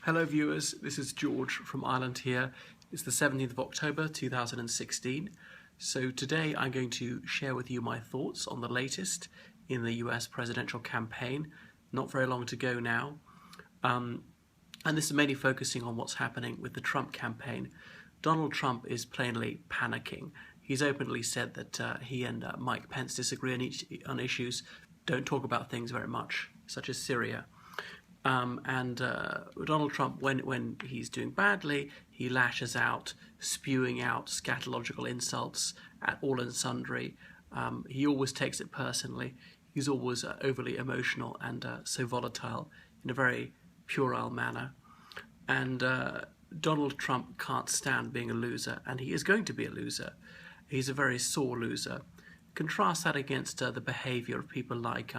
Hello viewers, this is George from Ireland here. It's the 17th of October 2016. So today I'm going to share with you my thoughts on the latest in the US presidential campaign. Not very long to go now. And this is mainly focusing on what's happening with the Trump campaign. Donald Trump is plainly panicking. He's openly said that he and Mike Pence disagree on issues, don't talk about things very much, such as Syria. Donald Trump, when he's doing badly, he lashes out, spewing out scatological insults at all and sundry. He always takes it personally. He's always overly emotional and so volatile in a very puerile manner. And Donald Trump can't stand being a loser, and he is going to be a loser. He's a very sore loser. Contrast that against the behavior of people like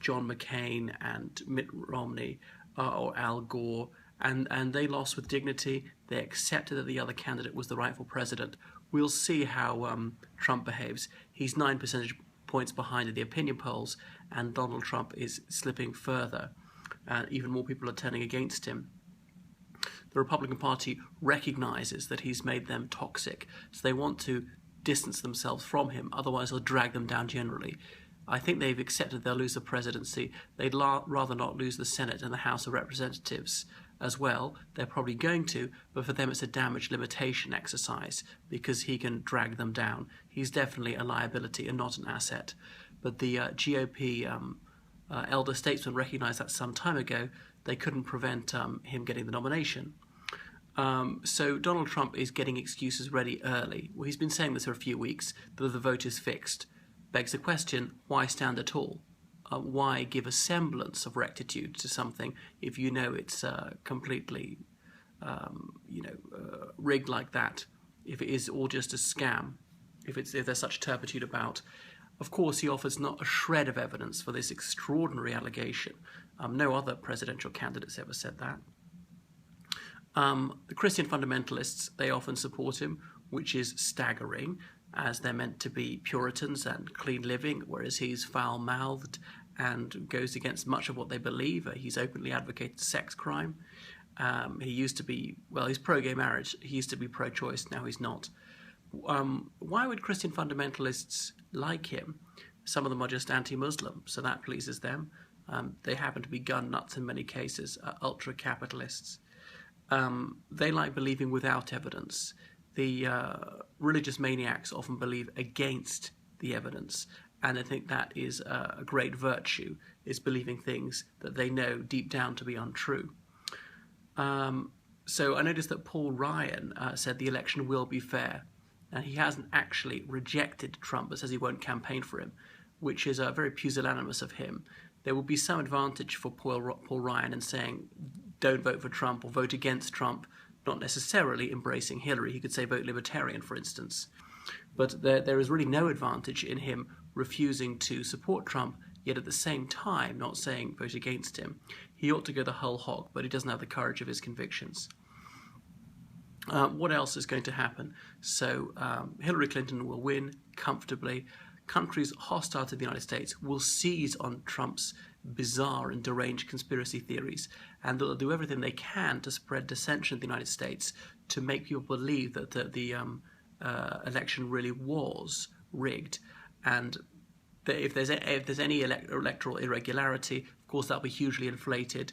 John McCain and Mitt Romney or Al Gore, and they lost with dignity. They accepted that the other candidate was the rightful president. We'll see how Trump behaves. He's 9 percentage points behind in the opinion polls, and Donald Trump is slipping further. Even more people are turning against him. The Republican Party recognizes that he's made them toxic, so they want to distance themselves from him, otherwise they'll drag them down generally. I think they've accepted they'll lose the presidency. They'd rather not lose the Senate and the House of Representatives as well. They're probably going to, but for them it's a damage limitation exercise because he can drag them down. He's definitely a liability and not an asset. But the GOP elder statesman recognized that some time ago. They couldn't prevent him getting the nomination. So Donald Trump is getting excuses ready early. Well, he's been saying this for a few weeks, that the vote is fixed. Begs the question, why stand at all? Why give a semblance of rectitude to something if you know it's completely rigged like that, if it is all just a scam, if there's such turpitude about? Of course, he offers not a shred of evidence for this extraordinary allegation. No other presidential candidates ever said that. The Christian fundamentalists, they often support him, which is staggering, as they're meant to be Puritans and clean living, whereas he's foul-mouthed and goes against much of what they believe. He's openly advocated sex crime. He used to be, well, he's pro-gay marriage. He used to be pro-choice, now he's not. Why would Christian fundamentalists like him? Some of them are just anti-Muslim, so that pleases them. They happen to be gun nuts in many cases, ultra-capitalists. They like believing without evidence. The religious maniacs often believe against the evidence, and I think that is a great virtue, is believing things that they know deep down to be untrue. So I noticed that Paul Ryan said the election will be fair, and he hasn't actually rejected Trump, but says he won't campaign for him, which is very pusillanimous of him. There will be some advantage for Paul Ryan in saying don't vote for Trump or vote against Trump, not necessarily embracing Hillary. He could say vote Libertarian, for instance. But there is really no advantage in him refusing to support Trump, yet at the same time not saying vote against him. He ought to go the whole hog, but he doesn't have the courage of his convictions. What else is going to happen? So Hillary Clinton will win comfortably. Countries hostile to the United States will seize on Trump's bizarre and deranged conspiracy theories, and they'll do everything they can to spread dissension in the United States to make people believe that the election really was rigged. And if there's any electoral irregularity, of course that'll be hugely inflated.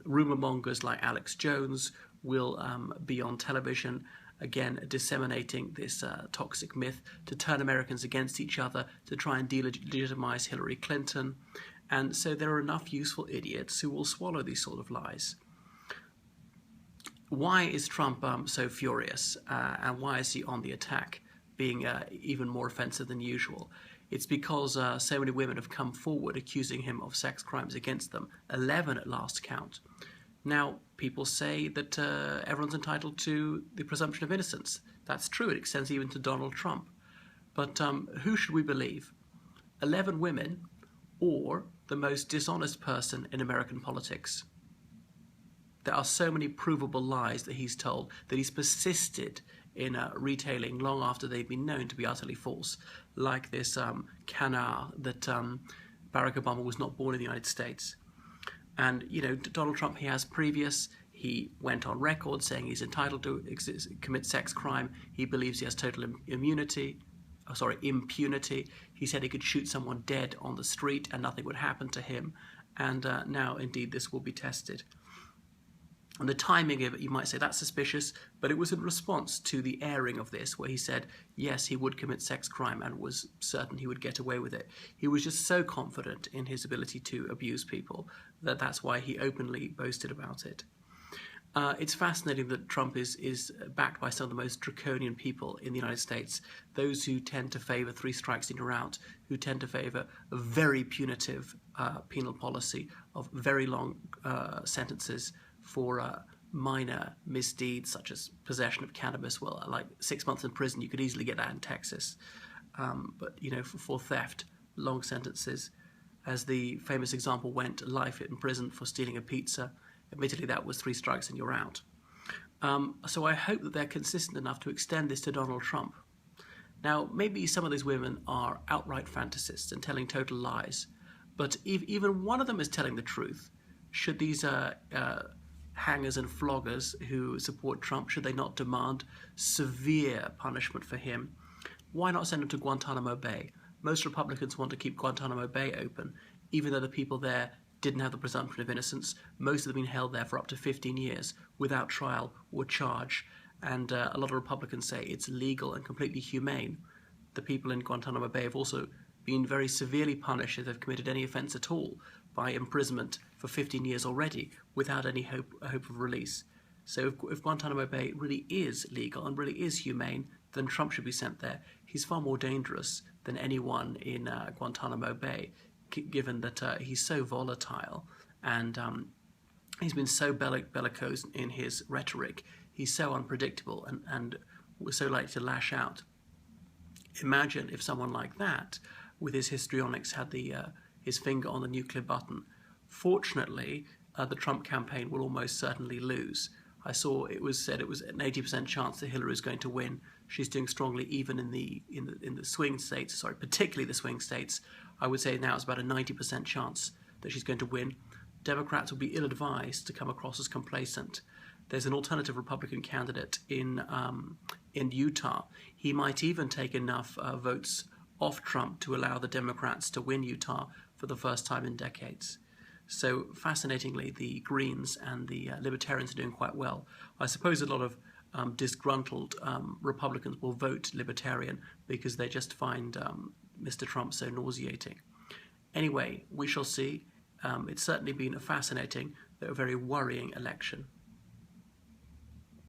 Rumour mongers like Alex Jones will be on television, again disseminating this toxic myth to turn Americans against each other, to try and delegitimize Hillary Clinton. And so there are enough useful idiots who will swallow these sort of lies. Why is Trump so furious, and why is he on the attack, being even more offensive than usual? It's because so many women have come forward accusing him of sex crimes against them, 11 at last count. Now, people say that everyone's entitled to the presumption of innocence. That's true, it extends even to Donald Trump. But who should we believe? 11 women, or the most dishonest person in American politics? There are so many provable lies that he's told, that he's persisted in retailing long after they've been known to be utterly false, like this canard that Barack Obama was not born in the United States. And, you know, Donald Trump, he has He went on record saying he's entitled to commit sex crime. He believes he has total impunity. He said he could shoot someone dead on the street and nothing would happen to him. And now, indeed, this will be tested. And the timing of it, you might say that's suspicious, but it was in response to the airing of this, where he said, yes, he would commit sex crime and was certain he would get away with it. He was just so confident in his ability to abuse people that that's why he openly boasted about it. It's fascinating that Trump is backed by some of the most draconian people in the United States, those who tend to favor 3 strikes and you're out, who tend to favor a very punitive penal policy of very long sentences for minor misdeeds such as possession of cannabis. Well, like 6 months in prison, you could easily get that in Texas. But, for theft, long sentences. As the famous example went, life in prison for stealing a pizza. Admittedly, that was 3 strikes and you're out. So I hope that they're consistent enough to extend this to Donald Trump. Now, maybe some of these women are outright fantasists and telling total lies, but if even one of them is telling the truth, should these hangers and floggers who support Trump, should they not demand severe punishment for him? Why not send him to Guantanamo Bay? Most Republicans want to keep Guantanamo Bay open, even though the people there didn't have the presumption of innocence. Most have been held there for up to 15 years without trial or charge. And a lot of Republicans say it's legal and completely humane. The people in Guantanamo Bay have also been very severely punished if they've committed any offence at all by imprisonment for 15 years already without any hope of release. So if Guantanamo Bay really is legal and really is humane, then Trump should be sent there. He's far more dangerous than anyone in Guantanamo Bay, given that he's so volatile and he's been so bellicose in his rhetoric. He's so unpredictable and was so likely to lash out. Imagine if someone like that, with his histrionics, had his finger on the nuclear button. Fortunately, the Trump campaign will almost certainly lose. I saw it was said it was an 80% chance that Hillary is going to win. She's doing strongly even in the swing states, particularly the swing states. I would say now it's about a 90% chance that she's going to win. Democrats will be ill-advised to come across as complacent. There's an alternative Republican candidate in Utah. He might even take enough votes off Trump to allow the Democrats to win Utah for the first time in decades. So fascinatingly, the Greens and the Libertarians are doing quite well. I suppose a lot of disgruntled Republicans will vote Libertarian because they just find Mr. Trump so nauseating. Anyway, we shall see. It's certainly been a fascinating, though very worrying election.